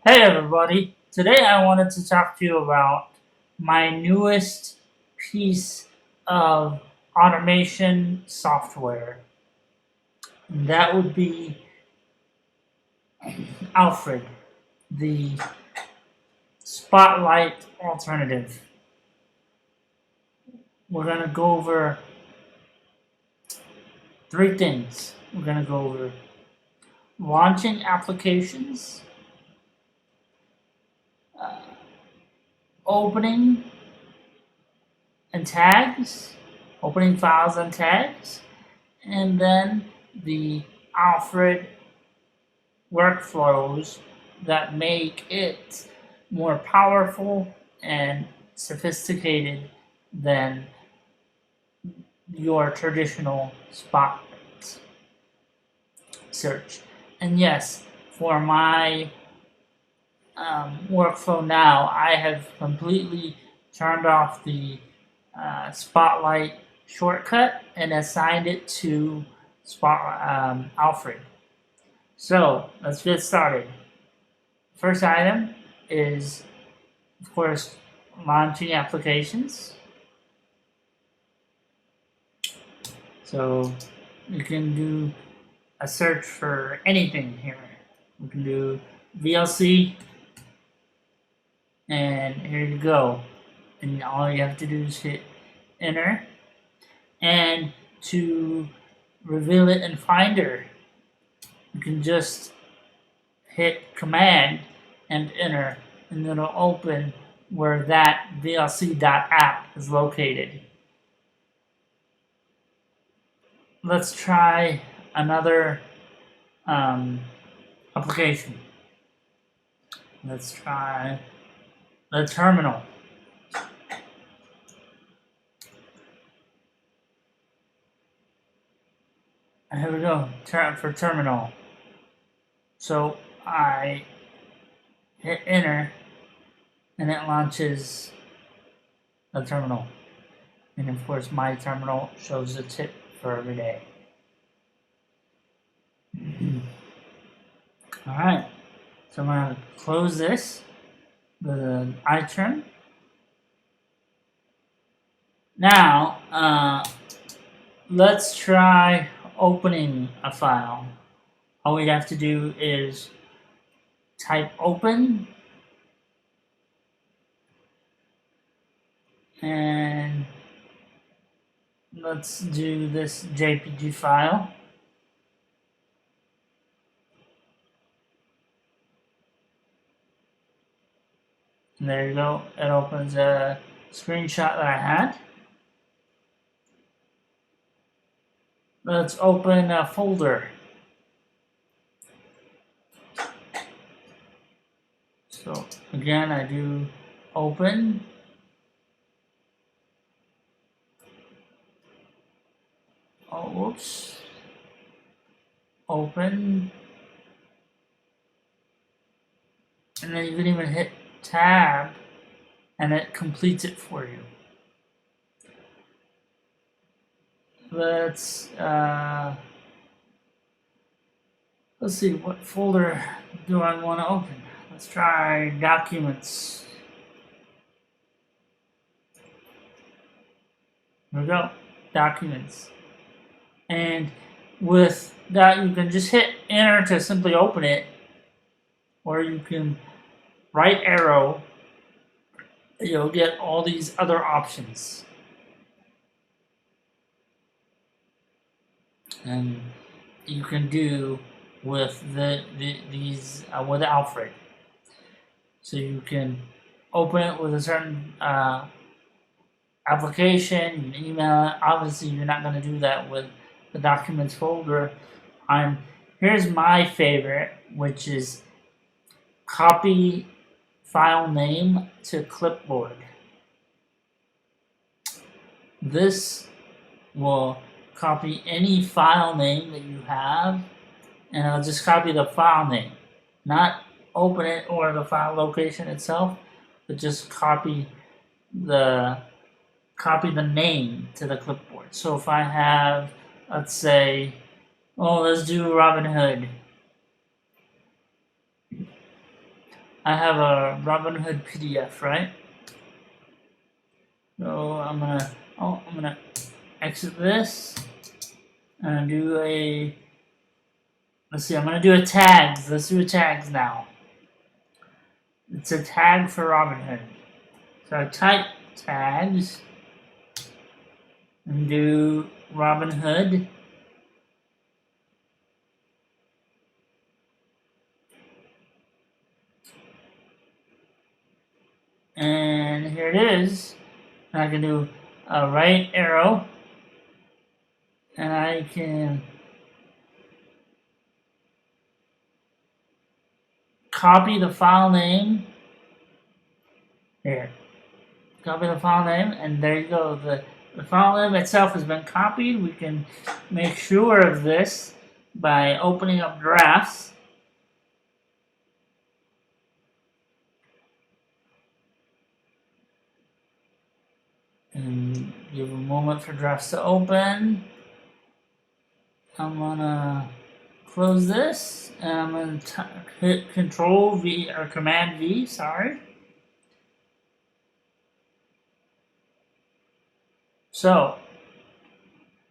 Hey everybody, today I wanted to talk to you about my newest piece of automation software. And that would be Alfred, the Spotlight alternative. We're going to go over three things. We're going to go over launching applications, uh, opening and tags, opening files and tags, and then the Alfred workflows that make it more powerful and sophisticated than your traditional spotlight search. And yes, for my workflow now, I have completely turned off the spotlight shortcut and assigned it to Alfred. So let's get started. First item is, of course, launching applications. So you can do a search for anything here. We can do VLC, and here you go. And all you have to do is hit enter. And to reveal it in Finder, you can just hit command and enter, and it'll open where that vlc.app is located. Let's try another application. Let's try the terminal. And here we go, for terminal. So I hit enter and it launches the terminal. And of course my terminal shows the tip for every day. Alright, so I'm going to close this, the iTerm. Now, let's try opening a file. All we have to do is type open, and let's do this JPG file. And there you go, it opens a screenshot that I had. Let's open a folder. So again, I do open. Oh, whoops. Open. And then you can even hit tab and it completes it for you. Let's see, what folder do I want to open? Let's try documents. There we go, documents. And with that, you can just hit enter to simply open it, or you can right arrow. You'll get all these other options. And you can do with these with Alfred. So you can open it with a certain application, you can email it. Obviously, you're not going to do that with the documents folder. Here's my favorite, which is copy file name to clipboard. This will copy any file name that you have, and I'll just copy the file name, not open it or the file location itself, but just copy the name to the clipboard. So if I have, let's say, let's do Robin Hood. I have a Robinhood PDF, right? So I'm gonna exit this and do a, let's see, I'm gonna do a tags. Let's do a tags now. It's a tag for Robinhood. So I type tags and do Robinhood. And here it is. And I can do a right arrow and I can copy the file name. Here. Copy the file name, and there you go. The file name itself has been copied. We can make sure of this by opening up drafts. And give a moment for drafts to open. I'm gonna close this, and I'm gonna hit Control V or Command V, sorry. So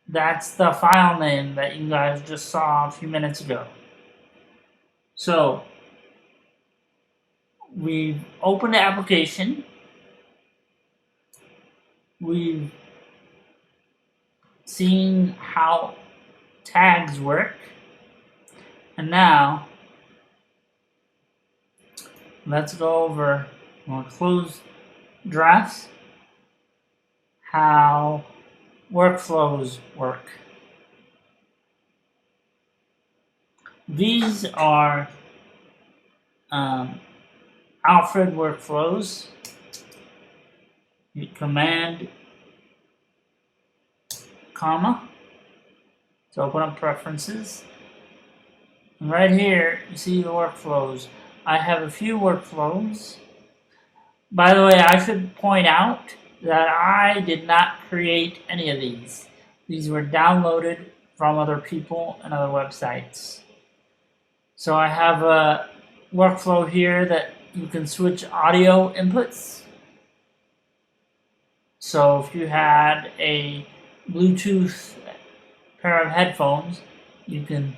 that's the file name that you guys just saw a few minutes ago. So we've opened the application. We've seen how tags work. And now let's go over, we'll close drafts, how workflows work. These are Alfred workflows. You command comma to open up preferences. And right here, you see the workflows. I have a few workflows. By the way, I should point out that I did not create any of these. These were downloaded from other people and other websites. So I have a workflow here that you can switch audio inputs. So if you had a Bluetooth pair of headphones, you can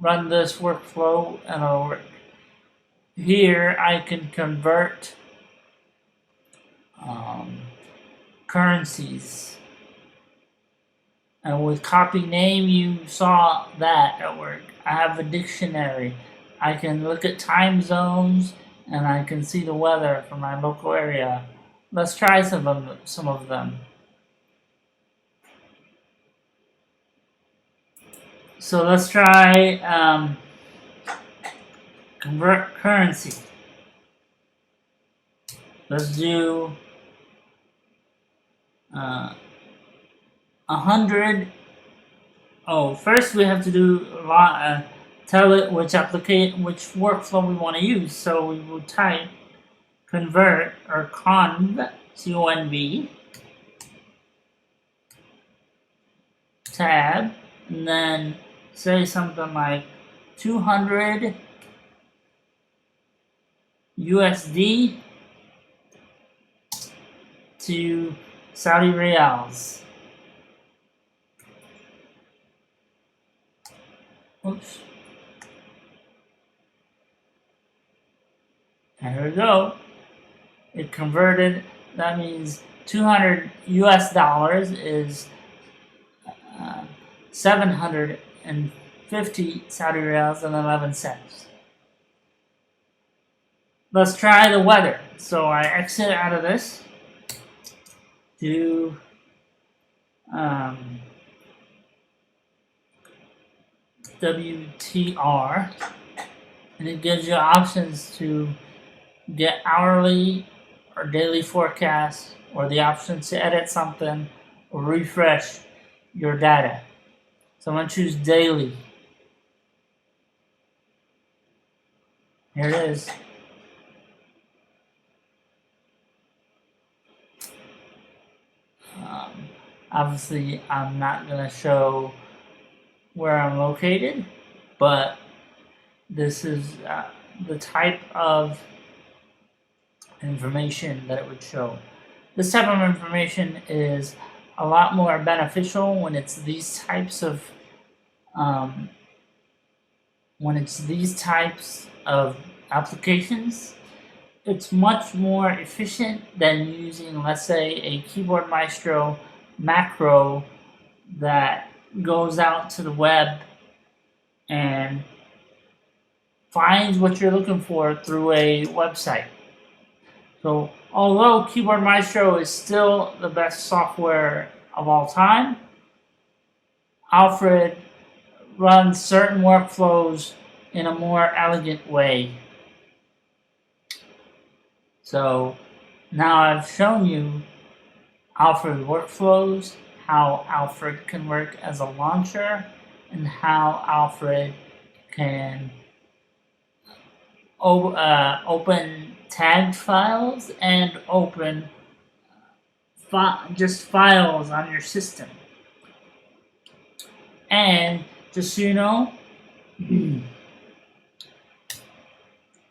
run this workflow and it'll work. Here I can convert currencies. And with copy name, you saw that at work. I have a dictionary. I can look at time zones and I can see the weather for my local area. Let's try some of them. So let's try convert currency. Let's do 100. Oh, first we have to do tell it which workflow we want to use. So we will type convert or conv, C-O-N-V, tab, and then say something like 200 USD to Saudi Riyals. Oops. And here we go. It converted. That means 200 US dollars is 750 Saudi Riyals and 11 cents. Let's try the weather. So I exit out of this. Do WTR, and it gives you options to get hourly or daily forecast, or the option to edit something or refresh your data. So I'm going to choose daily. Here it is. Obviously, I'm not going to show where I'm located, but this is the type of information that it would show. This type of information is a lot more beneficial when it's these types of applications. It's much more efficient than using, let's say, a Keyboard Maestro macro that goes out to the web and finds what you're looking for through a website. So although Keyboard Maestro is still the best software of all time, Alfred runs certain workflows in a more elegant way. So now I've shown you Alfred workflows, how Alfred can work as a launcher, and how Alfred can open tagged files and open just files on your system. And just so you know,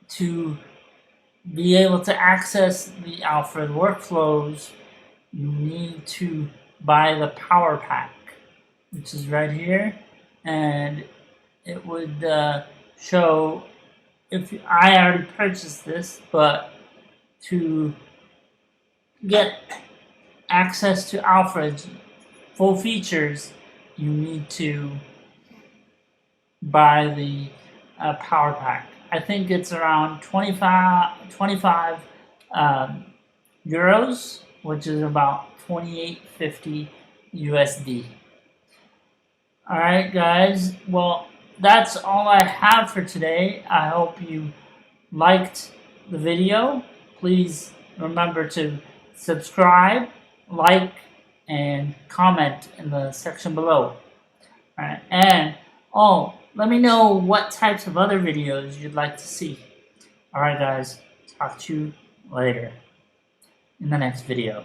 to be able to access the Alfred workflows, you need to buy the Power Pack, which is right here, and it would show, if I already purchased this, but to get access to Alfred's full features, you need to buy the Power Pack. I think it's around 25 euros, which is about $28.50 USD. Alright guys, well, that's all I have for today. I hope you liked the video. Please remember to subscribe, like, and comment in the section below. Alright, and let me know what types of other videos you'd like to see. Alright guys, talk to you later in the next video.